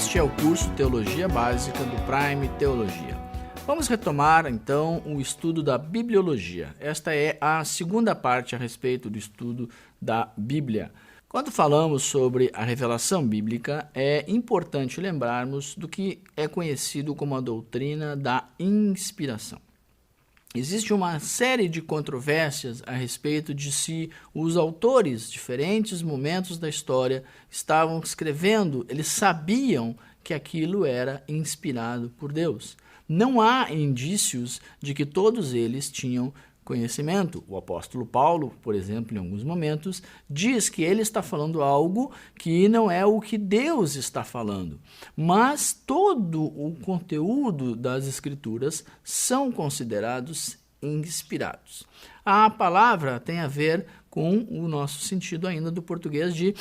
Este é o curso Teologia Básica do Prime Teologia. Vamos retomar, então, o estudo da bibliologia. Esta é a segunda parte a respeito do estudo da Bíblia. Quando falamos sobre a revelação bíblica, é importante lembrarmos do que é conhecido como a doutrina da inspiração. Existe uma série de controvérsias a respeito de se os autores, diferentes momentos da história, estavam escrevendo, eles sabiam que aquilo era inspirado por Deus. Não há indícios de que todos eles tinham conhecimento. O apóstolo Paulo, por exemplo, em alguns momentos, diz que ele está falando algo que não é o que Deus está falando. Mas todo o conteúdo das Escrituras são considerados inspirados. A palavra tem a ver com o nosso sentido ainda do português de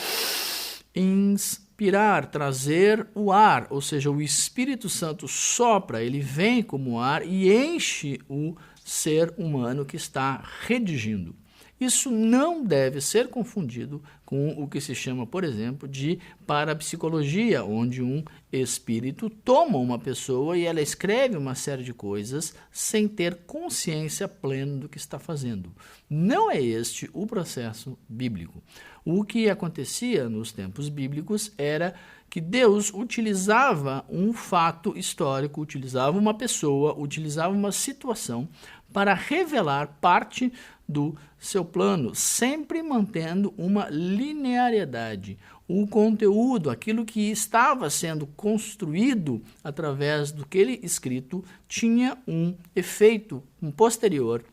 inspirar, trazer o ar, ou seja, o Espírito Santo sopra, ele vem como ar e enche o ser humano que está redigindo. Isso não deve ser confundido com o que se chama, por exemplo, de parapsicologia, onde um espírito toma uma pessoa e ela escreve uma série de coisas sem ter consciência plena do que está fazendo. Não é este o processo bíblico. O que acontecia nos tempos bíblicos era que Deus utilizava um fato histórico, utilizava uma pessoa, utilizava uma situação para revelar parte do seu plano, sempre mantendo uma linearidade. O conteúdo, aquilo que estava sendo construído através do que ele escrito, tinha um efeito posterior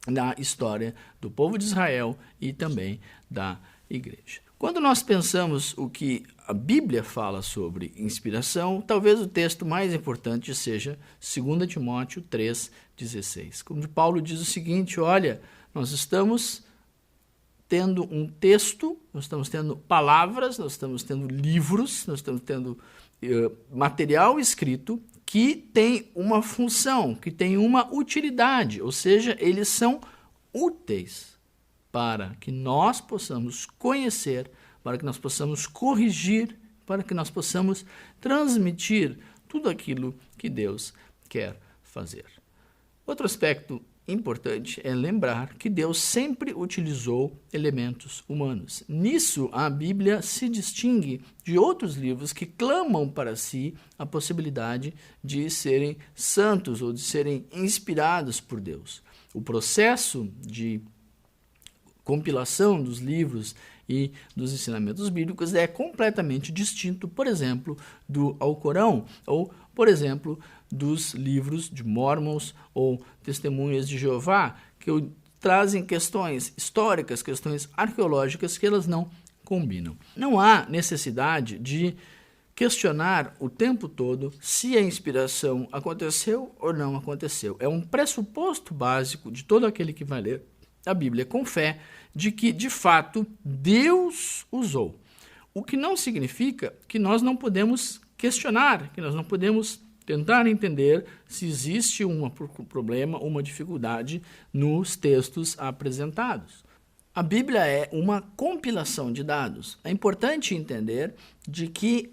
na história do povo de Israel e também da igreja. Quando nós pensamos o que a Bíblia fala sobre inspiração, talvez o texto mais importante seja 2 Timóteo 3,16. Quando Paulo diz o seguinte, olha, nós estamos tendo um texto, nós estamos tendo palavras, nós estamos tendo livros, nós estamos tendo material escrito que tem uma função, que tem uma utilidade, ou seja, eles são úteis para que nós possamos conhecer, para que nós possamos corrigir, para que nós possamos transmitir tudo aquilo que Deus quer fazer. Outro aspecto importante é lembrar que Deus sempre utilizou elementos humanos. Nisso, a Bíblia se distingue de outros livros que clamam para si a possibilidade de serem santos ou de serem inspirados por Deus. O processo de compilação dos livros e dos ensinamentos bíblicos é completamente distinto, por exemplo, do Alcorão, ou, por exemplo, dos livros de Mormons ou Testemunhas de Jeová, que trazem questões históricas, questões arqueológicas que elas não combinam. Não há necessidade de questionar o tempo todo se a inspiração aconteceu ou não aconteceu. É um pressuposto básico de todo aquele que vai ler a Bíblia com fé, de que, de fato, Deus usou. O que não significa que nós não podemos questionar, que nós não podemos tentar entender se existe um problema, uma dificuldade nos textos apresentados. A Bíblia é uma compilação de dados. É importante entender de que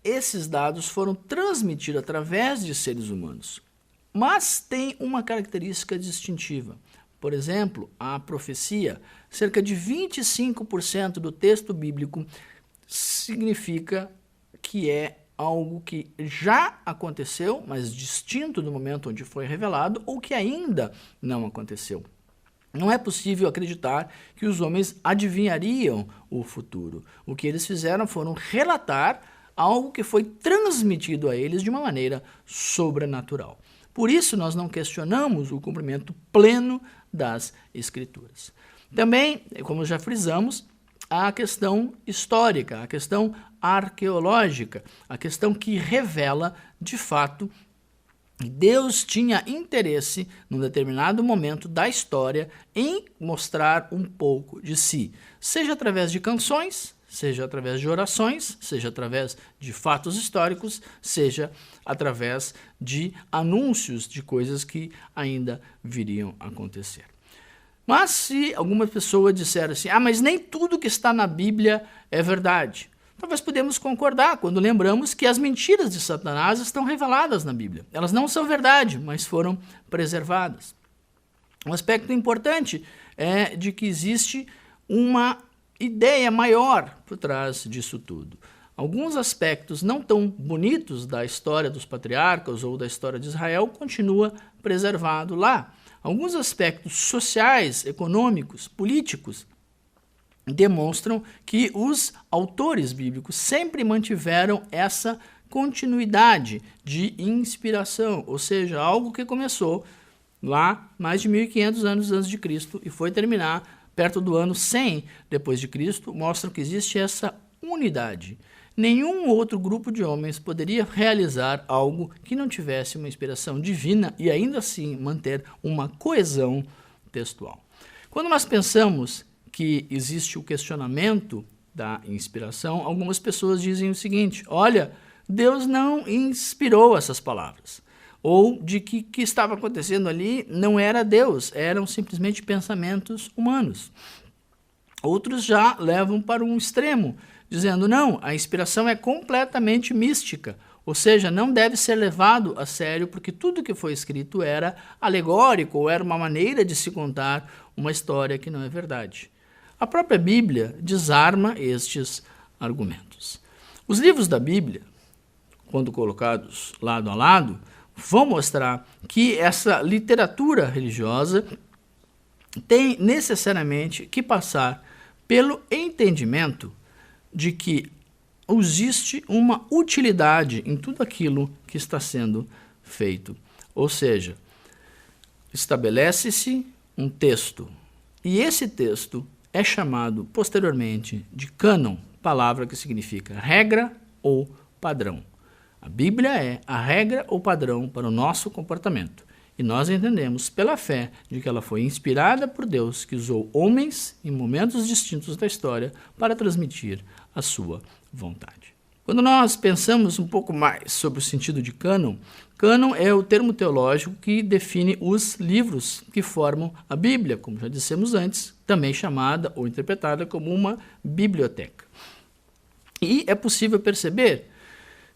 esses dados foram transmitidos através de seres humanos, mas tem uma característica distintiva. Por exemplo, a profecia, cerca de 25% do texto bíblico significa que é algo que já aconteceu, mas distinto do momento onde foi revelado, ou que ainda não aconteceu. Não é possível acreditar que os homens adivinhariam o futuro. O que eles fizeram foram relatar algo que foi transmitido a eles de uma maneira sobrenatural. Por isso, nós não questionamos o cumprimento pleno das Escrituras. Também, como já frisamos, a questão histórica, a questão arqueológica, a questão que revela, de fato, que Deus tinha interesse, num determinado momento da história, em mostrar um pouco de si, seja através de canções, seja através de orações, seja através de fatos históricos, seja através de anúncios de coisas que ainda viriam a acontecer. Mas se alguma pessoa disser assim, mas nem tudo que está na Bíblia é verdade. Talvez podemos concordar quando lembramos que as mentiras de Satanás estão reveladas na Bíblia. Elas não são verdade, mas foram preservadas. Um aspecto importante é de que existe uma ideia maior por trás disso tudo. Alguns aspectos não tão bonitos da história dos patriarcas ou da história de Israel continua preservado lá. Alguns aspectos sociais, econômicos, políticos demonstram que os autores bíblicos sempre mantiveram essa continuidade de inspiração, ou seja, algo que começou lá mais de 1500 anos antes de Cristo e foi terminar perto do ano 100 depois de Cristo, mostram que existe essa unidade. Nenhum outro grupo de homens poderia realizar algo que não tivesse uma inspiração divina e ainda assim manter uma coesão textual. Quando nós pensamos que existe o questionamento da inspiração, algumas pessoas dizem o seguinte: olha, Deus não inspirou essas palavras. Ou de que o que estava acontecendo ali não era Deus, eram simplesmente pensamentos humanos. Outros já levam para um extremo, dizendo não, a inspiração é completamente mística, ou seja, não deve ser levado a sério porque tudo que foi escrito era alegórico ou era uma maneira de se contar uma história que não é verdade. A própria Bíblia desarma estes argumentos. Os livros da Bíblia, quando colocados lado a lado, vão mostrar que essa literatura religiosa tem necessariamente que passar pelo entendimento de que existe uma utilidade em tudo aquilo que está sendo feito. Ou seja, estabelece-se um texto e esse texto é chamado posteriormente de cânon, palavra que significa regra ou padrão. A Bíblia é a regra ou padrão para o nosso comportamento. E nós entendemos pela fé de que ela foi inspirada por Deus, que usou homens em momentos distintos da história para transmitir a sua vontade. Quando nós pensamos um pouco mais sobre o sentido de cânon, cânon é o termo teológico que define os livros que formam a Bíblia, como já dissemos antes, também chamada ou interpretada como uma biblioteca. E é possível perceber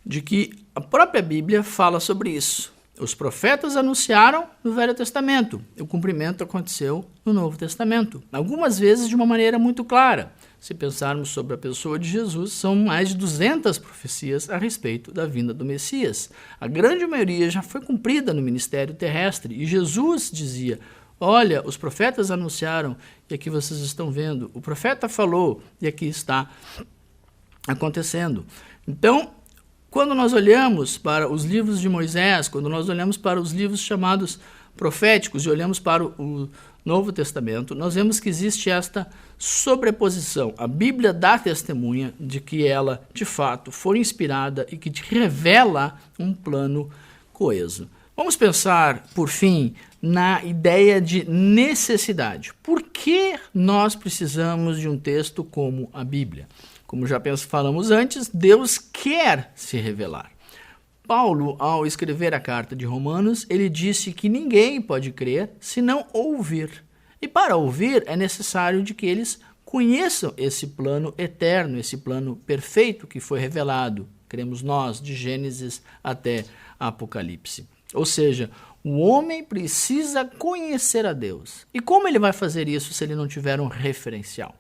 de que a própria Bíblia fala sobre isso. Os profetas anunciaram no Velho Testamento, o cumprimento aconteceu no Novo Testamento, algumas vezes de uma maneira muito clara. Se pensarmos sobre a pessoa de Jesus, são mais de 200 profecias a respeito da vinda do Messias. A grande maioria já foi cumprida no ministério terrestre e Jesus dizia: olha, os profetas anunciaram e aqui vocês estão vendo. O profeta falou e aqui está acontecendo. Então, quando nós olhamos para os livros de Moisés, quando nós olhamos para os livros chamados proféticos e olhamos para o Novo Testamento, nós vemos que existe esta sobreposição. A Bíblia dá testemunha de que ela, de fato, foi inspirada e que revela um plano coeso. Vamos pensar, por fim, na ideia de necessidade. Por que nós precisamos de um texto como a Bíblia? Como já falamos antes, Deus quer se revelar. Paulo, ao escrever a carta de Romanos, ele disse que ninguém pode crer se não ouvir. E para ouvir é necessário de que eles conheçam esse plano eterno, esse plano perfeito que foi revelado, cremos nós, de Gênesis até Apocalipse. Ou seja, o homem precisa conhecer a Deus. E como ele vai fazer isso se ele não tiver um referencial?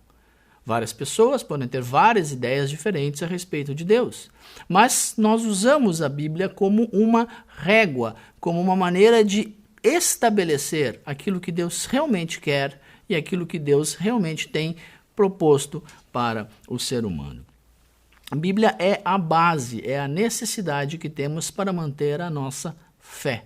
Várias pessoas podem ter várias ideias diferentes a respeito de Deus, mas nós usamos a Bíblia como uma régua, como uma maneira de estabelecer aquilo que Deus realmente quer e aquilo que Deus realmente tem proposto para o ser humano. A Bíblia é a base, é a necessidade que temos para manter a nossa fé.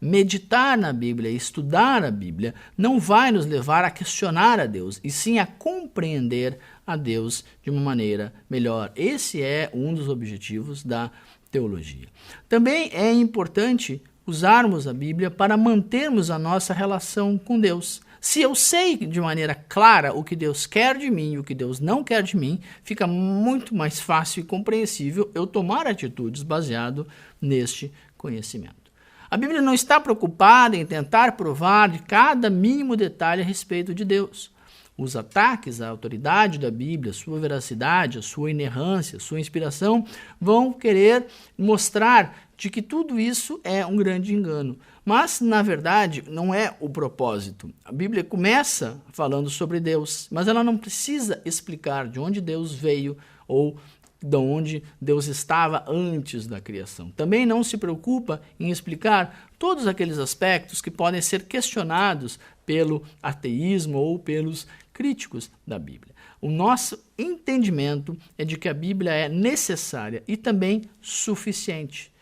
Meditar na Bíblia, estudar a Bíblia, não vai nos levar a questionar a Deus, e sim a compreender a Deus de uma maneira melhor. Esse é um dos objetivos da teologia. Também é importante usarmos a Bíblia para mantermos a nossa relação com Deus. Se eu sei de maneira clara o que Deus quer de mim e o que Deus não quer de mim, fica muito mais fácil e compreensível eu tomar atitudes baseado neste conhecimento. A Bíblia não está preocupada em tentar provar de cada mínimo detalhe a respeito de Deus. Os ataques à autoridade da Bíblia, sua veracidade, a sua inerrância, sua inspiração, vão querer mostrar de que tudo isso é um grande engano. Mas, na verdade, não é o propósito. A Bíblia começa falando sobre Deus, mas ela não precisa explicar de onde Deus veio ou de onde Deus estava antes da criação. Também não se preocupa em explicar todos aqueles aspectos que podem ser questionados pelo ateísmo ou pelos críticos da Bíblia. O nosso entendimento é de que a Bíblia é necessária e também suficiente.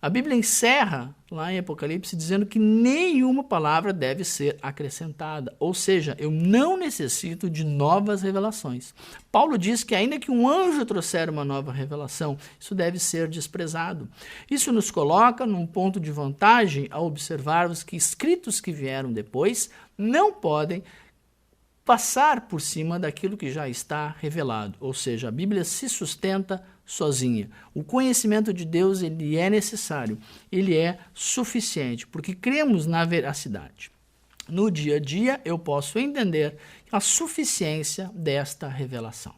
A Bíblia encerra lá em Apocalipse dizendo que nenhuma palavra deve ser acrescentada, ou seja, eu não necessito de novas revelações. Paulo diz que ainda que um anjo trouxer uma nova revelação, isso deve ser desprezado. Isso nos coloca num ponto de vantagem ao observarmos que escritos que vieram depois não podem passar por cima daquilo que já está revelado, ou seja, a Bíblia se sustenta sozinha. O conhecimento de Deus, ele é necessário, ele é suficiente, porque cremos na veracidade. No dia a dia, eu posso entender a suficiência desta revelação.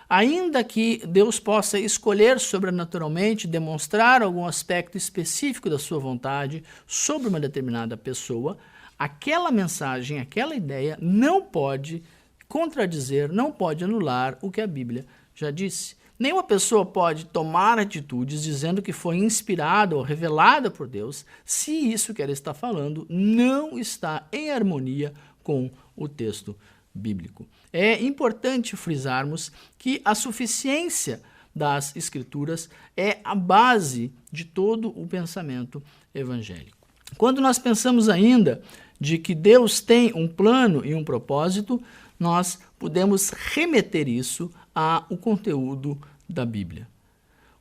Ainda que Deus possa escolher sobrenaturalmente demonstrar algum aspecto específico da sua vontade sobre uma determinada pessoa, aquela mensagem, aquela ideia não pode contradizer, não pode anular o que a Bíblia já disse. Nenhuma pessoa pode tomar atitudes dizendo que foi inspirada ou revelada por Deus se isso que ela está falando não está em harmonia com o texto bíblico. É importante frisarmos que a suficiência das Escrituras é a base de todo o pensamento evangélico. Quando nós pensamos ainda de que Deus tem um plano e um propósito, nós podemos remeter isso ao conteúdo da Bíblia.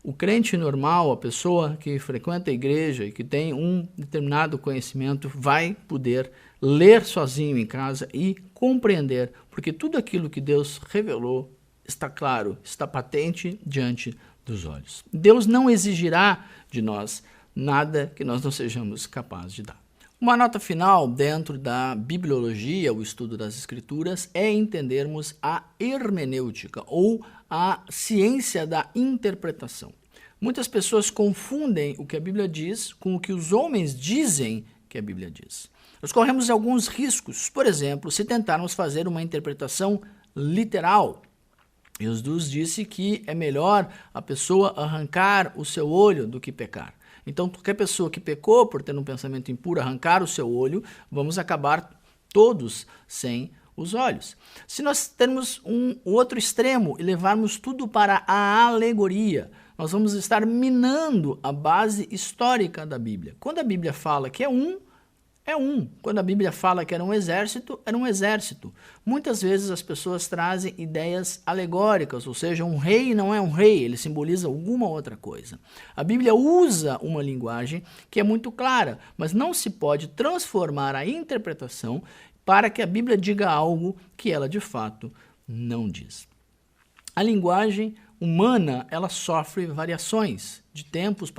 O crente normal, a pessoa que frequenta a igreja e que tem um determinado conhecimento, vai poder ler sozinho em casa e compreender, porque tudo aquilo que Deus revelou está claro, está patente diante dos olhos. Deus não exigirá de nós nada que nós não sejamos capazes de dar. Uma nota final dentro da bibliologia, o estudo das Escrituras, é entendermos a hermenêutica, ou a ciência da interpretação. Muitas pessoas confundem o que a Bíblia diz com o que os homens dizem que a Bíblia diz. Nós corremos alguns riscos, por exemplo, se tentarmos fazer uma interpretação literal. Jesus disse que é melhor a pessoa arrancar o seu olho do que pecar. Então, qualquer pessoa que pecou por ter um pensamento impuro, arrancar o seu olho, vamos acabar todos sem os olhos. Se nós termos um outro extremo e levarmos tudo para a alegoria, nós vamos estar minando a base histórica da Bíblia. Quando a Bíblia fala que é um. Quando a Bíblia fala que era um exército, era um exército. Muitas vezes as pessoas trazem ideias alegóricas, ou seja, um rei não é um rei, ele simboliza alguma outra coisa. A Bíblia usa uma linguagem que é muito clara, mas não se pode transformar a interpretação para que a Bíblia diga algo que ela de fato não diz. A linguagem humana, ela sofre variações de tempos,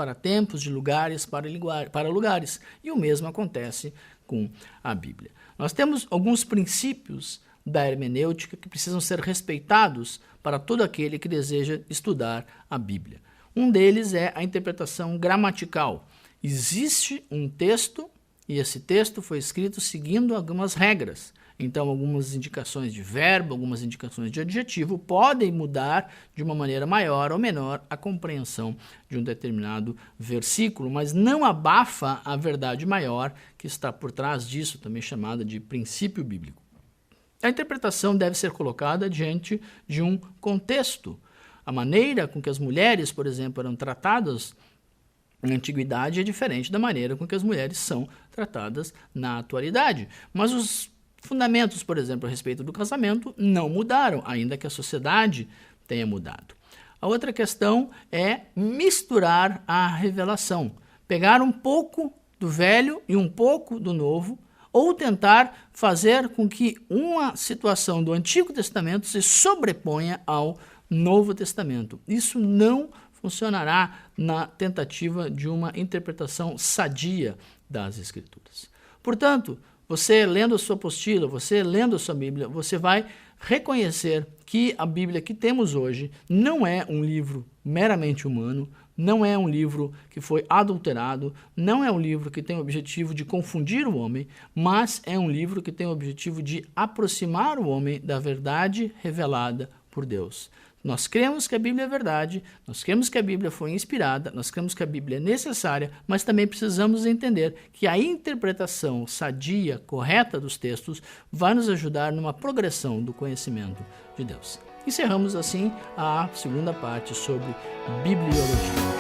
de lugares para lugares, e o mesmo acontece com a Bíblia. Nós temos alguns princípios da hermenêutica que precisam ser respeitados para todo aquele que deseja estudar a Bíblia. Um deles é a interpretação gramatical. Existe um texto e esse texto foi escrito seguindo algumas regras. Então, algumas indicações de verbo, algumas indicações de adjetivo podem mudar de uma maneira maior ou menor a compreensão de um determinado versículo, mas não abafa a verdade maior que está por trás disso, também chamada de princípio bíblico. A interpretação deve ser colocada diante de um contexto. A maneira com que as mulheres, por exemplo, eram tratadas na antiguidade é diferente da maneira com que as mulheres são tratadas na atualidade. Mas os fundamentos, por exemplo, a respeito do casamento não mudaram, ainda que a sociedade tenha mudado. A outra questão é misturar a revelação. Pegar um pouco do velho e um pouco do novo, ou tentar fazer com que uma situação do Antigo Testamento se sobreponha ao Novo Testamento. Isso não funcionará na tentativa de uma interpretação sadia das Escrituras. Portanto, você lendo a sua apostila, você lendo a sua Bíblia, você vai reconhecer que a Bíblia que temos hoje não é um livro meramente humano, não é um livro que foi adulterado, não é um livro que tem o objetivo de confundir o homem, mas é um livro que tem o objetivo de aproximar o homem da verdade revelada por Deus. Nós cremos que a Bíblia é verdade, nós cremos que a Bíblia foi inspirada, nós cremos que a Bíblia é necessária, mas também precisamos entender que a interpretação sadia, correta dos textos vai nos ajudar numa progressão do conhecimento de Deus. Encerramos assim a segunda parte sobre bibliologia.